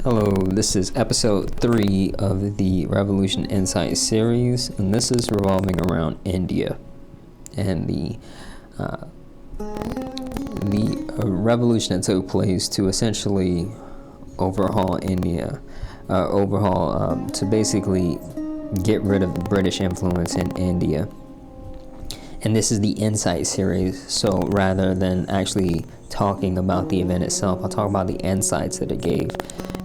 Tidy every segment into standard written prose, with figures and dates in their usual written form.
Hello, this is episode 3 of the Revolution Insight series, and this is revolving around India and the revolution that took place to essentially overhaul India, to basically get rid of British influence in India. And this is the Insight series, so rather than actually talking about the event itself, I'll talk about the insights that it gave.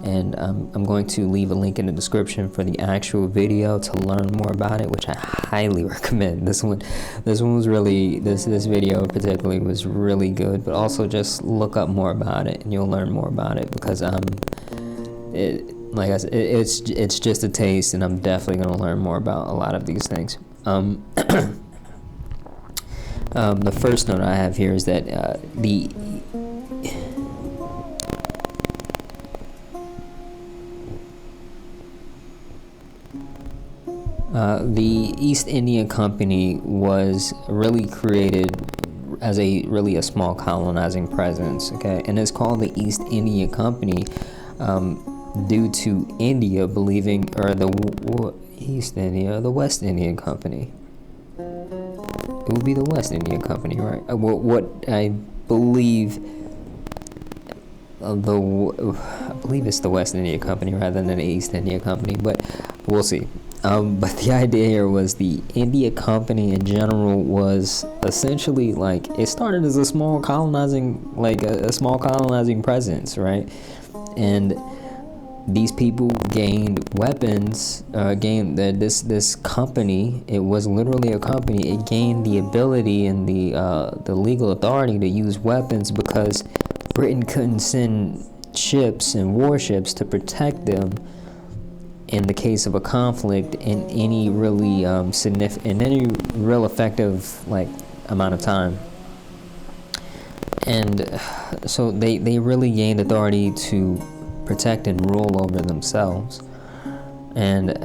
And I'm going to leave a link in the description for the actual video to learn more about it, which I highly recommend. This one was really, this video particularly was really good, but also just look up more about it and you'll learn more about it, because like I said, it's just a taste, and I'm definitely going to learn more about a lot of these things. The first note I have here is that the East India Company was really created as a small colonizing presence, okay, and it's called the East India Company due to India believing, or the West India Company. It would be the West India Company, right? What I believe, I believe it's the West India Company rather than the East India Company, but we'll see. But the idea here was the India Company in general was essentially like, it started as a small colonizing, a small colonizing presence, right? And these people gained weapons, this company, it was literally a company, it gained the ability and the legal authority to use weapons because Britain couldn't send ships and warships to protect them in the case of a conflict in any really in any real effective amount of time. And so they really gained authority to protect and rule over themselves. And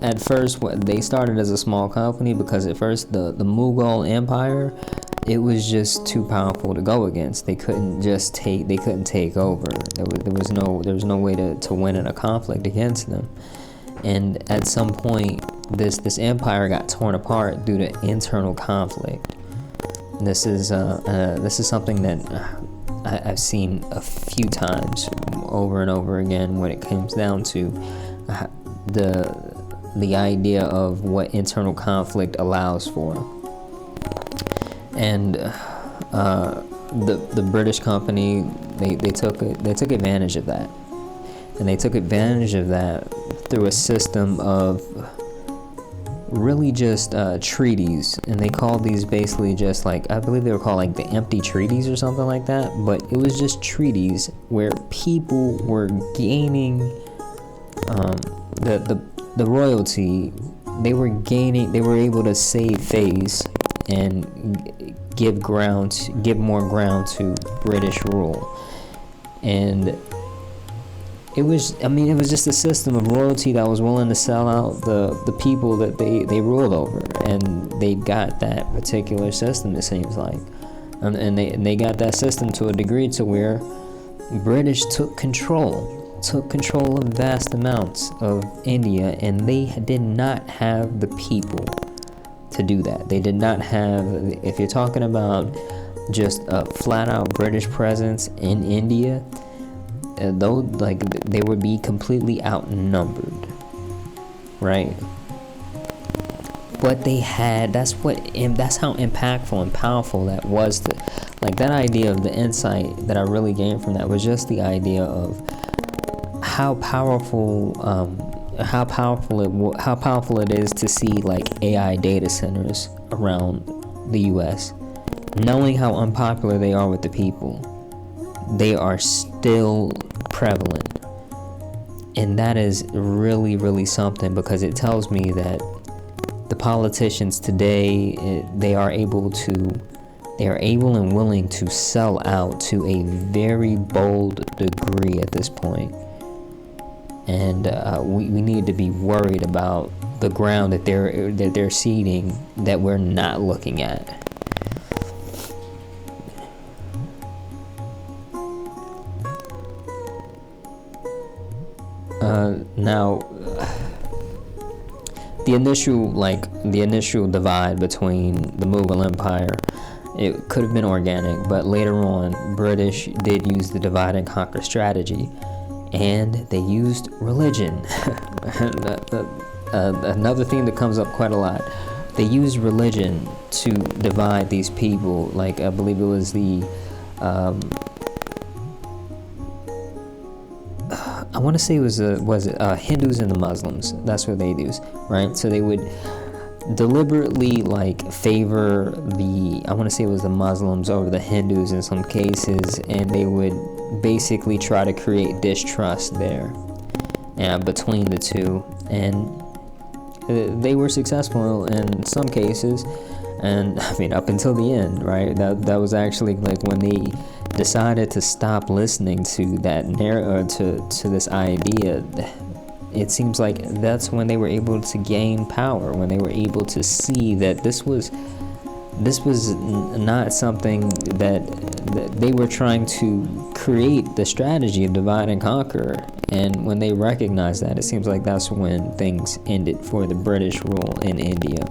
at first, they started as a small company because at first the Mughal Empire, it was just too powerful to go against. They couldn't take over. There was no way to win in a conflict against them. And at some point, this empire got torn apart due to internal conflict. This is something that I've seen a few times over and over again when it comes down to the idea of what internal conflict allows for. And the British company, they took advantage of that, and they took advantage of that through a system of really just treaties, and they called these basically just I believe they were called the empty treaties or something like that, but it was just treaties where people were gaining the royalty. They were able to save face and give more ground to British rule. And it was just a system of royalty that was willing to sell out the people that they ruled over, and they got that particular system, it seems like, and they got that system to a degree to where British took control of vast amounts of India, and they did not have the people to do that. They did not have, if you're talking about just a flat out British presence in India, though, they would be completely outnumbered, right? But they had, that's how impactful and powerful that was. That idea of the insight that I really gained from that was just the idea of how powerful it is to see AI data centers around the US. Knowing how unpopular they are with the people, they are still prevalent. And that is really, really something, because it tells me that the politicians today, they are able and willing to sell out to a very bold degree at this point. And we need to be worried about the ground that they're ceding that we're not looking at. Now, the initial divide between the Mughal Empire, it could have been organic, but later on, British did use the divide and conquer strategy, and they used religion. Another theme that comes up quite a lot. They used religion to divide these people. Like, I believe it was I want to say it was Hindus and the Muslims. That's what they used, right? So they would deliberately favor I want to say it was the Muslims over the Hindus in some cases, and they would basically try to create distrust there between the two, and they were successful in some cases. And I mean, up until the end, right? That was actually when they decided to stop listening to that to this idea. It seems like that's when they were able to gain power, when they were able to see that this was not something that they were trying to create the strategy of divide and conquer. And when they recognized that, it seems like that's when things ended for the British rule in India.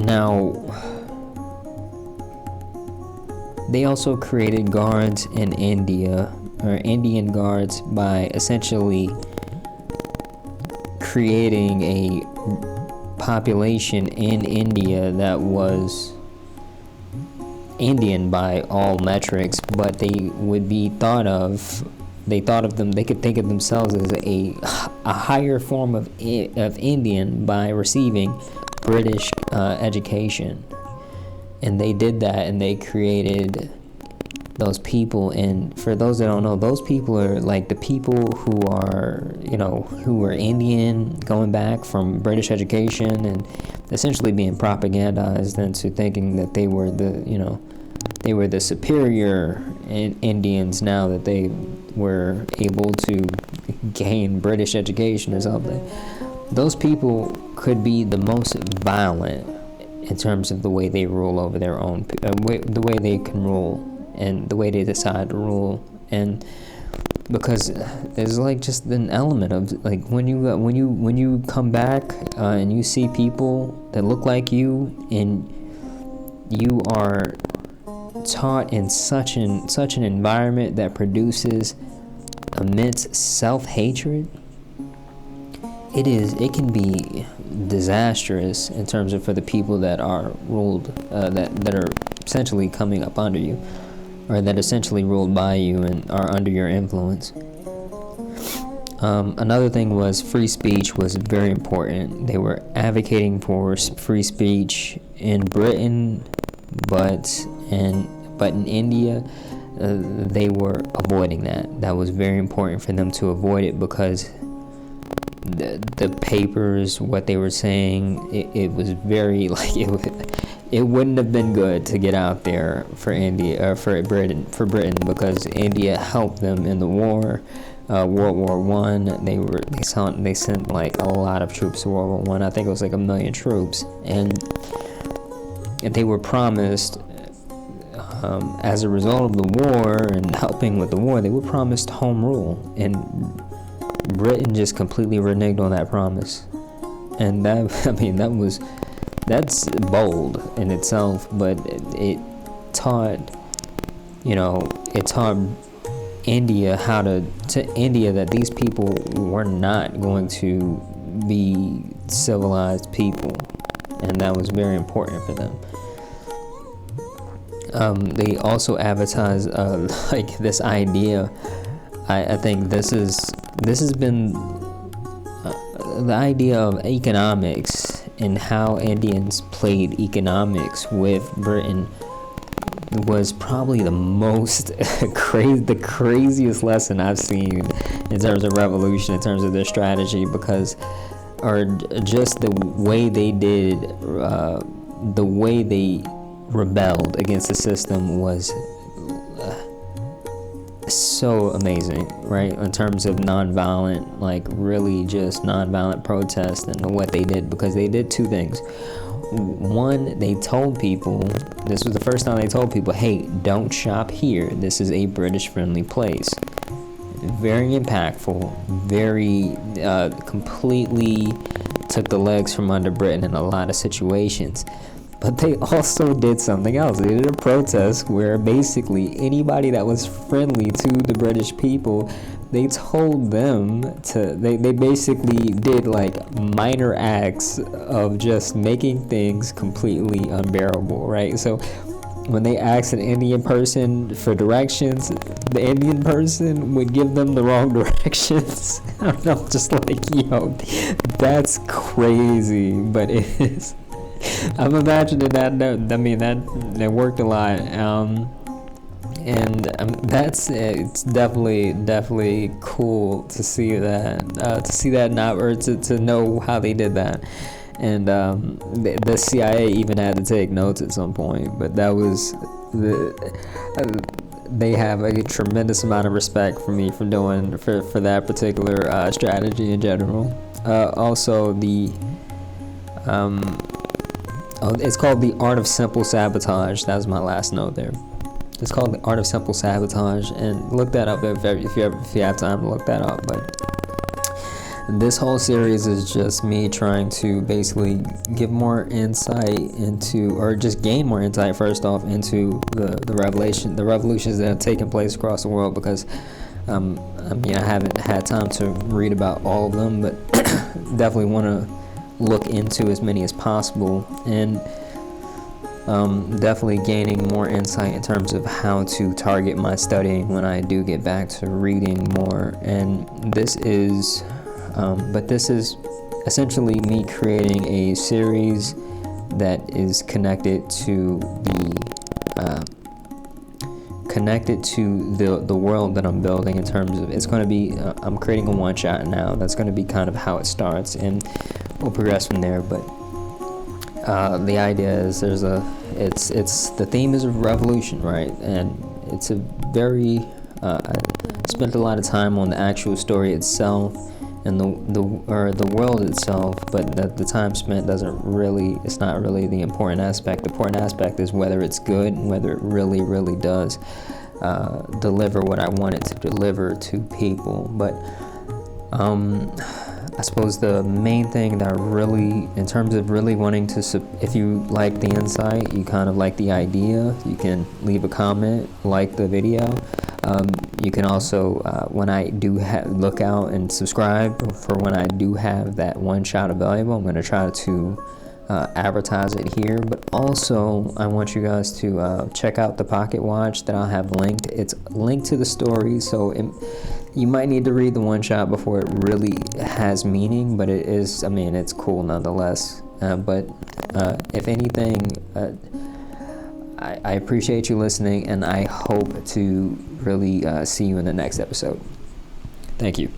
Now, they also created guards in India, or Indian guards, by essentially creating a population in India that was Indian by all metrics, but they would be they could think of themselves as a higher form of Indian by receiving British education. And they did that, and they created those people. And for those that don't know, those people are the people who were Indian, going back from British education and essentially being propagandized into thinking that they were the superior Indians now that they were able to gain British education or something. Those people could be the most violent in terms of the way they rule over their own, the way they can rule and the way they decide to rule. And because there's just an element of when you come back and you see people that look like you, and you are taught in such an environment that produces immense self-hatred, it can be disastrous in terms of for the people that are ruled, that are essentially coming up under you, or that essentially ruled by you and are under your influence. Another thing was free speech was very important. They were advocating for free speech in Britain, but in India, they were avoiding that. That was very important for them to avoid it, because the papers, what they were saying, it was very it wouldn't have been good to get out there for India, or for Britain, because India helped them in the war, World War One. They sent a lot of troops to World War One. I think it was 1 million troops, and they were promised, as a result of the war and helping with the war, they were promised home rule, and Britain just completely reneged on that promise. And that's bold in itself, but it taught India India that these people were not going to be civilized people, and that was very important for them. They also advertise this idea. I think this has been the idea of economics, and how Indians played economics with Britain was probably the most the craziest lesson I've seen in terms of revolution, in terms of their strategy, or just the way they did, the way they rebelled against the system was so amazing, right? In terms of nonviolent, really just nonviolent protest and what they did, because they did two things. one, they told people, this was the first time they told people, hey, don't shop here. This is a British friendly place. Very impactful, very completely took the legs from under Britain in a lot of situations. But they also did something else. They did a protest where basically anybody that was friendly to the British people, they told them to, they basically did like minor acts of just making things completely unbearable, right? So when they asked an Indian person for directions, the Indian person would give them the wrong directions. I don't know, just like, yo, that's crazy, but it is. I'm imagining that worked a lot, and that's it's definitely cool to see that not, or to know how they did that. And the CIA even had to take notes at some point, but that was they have a tremendous amount of respect for me for that particular strategy in general. Also it's called The Art of Simple Sabotage. That was my last note there. It's called The Art of Simple Sabotage, and look that up if you have time to look that up. But this whole series is just me trying to basically give more insight into, or just gain more insight first off into the revolutions that have taken place across the world, because I haven't had time to read about all of them, but definitely want to look into as many as possible, and definitely gaining more insight in terms of how to target my studying when I do get back to reading more. And this is essentially me creating a series that is connected to the world that I'm building, in terms of, it's going to be I'm creating a one-shot now. That's going to be kind of how it starts, and we'll progress from there. But the idea is it's the theme is a revolution, right? And it's a very I spent a lot of time on the actual story itself and the world itself, but the time spent it's not really the important aspect. The important aspect is whether it's good and whether it really does deliver what I want it to deliver to people. But I suppose the main thing that really, in terms of really wanting to, if you like the insight, you kind of like the idea, you can leave a comment, like the video. You can also, when I do look out and subscribe for when I do have that one shot available, I'm going to try to advertise it here. But also, I want you guys to check out the pocket watch that I'll have linked. It's linked to the story, so you might need to read the one shot before it really has meaning, but it is, it's cool nonetheless. But if anything, I appreciate you listening, and I hope to really see you in the next episode. Thank you.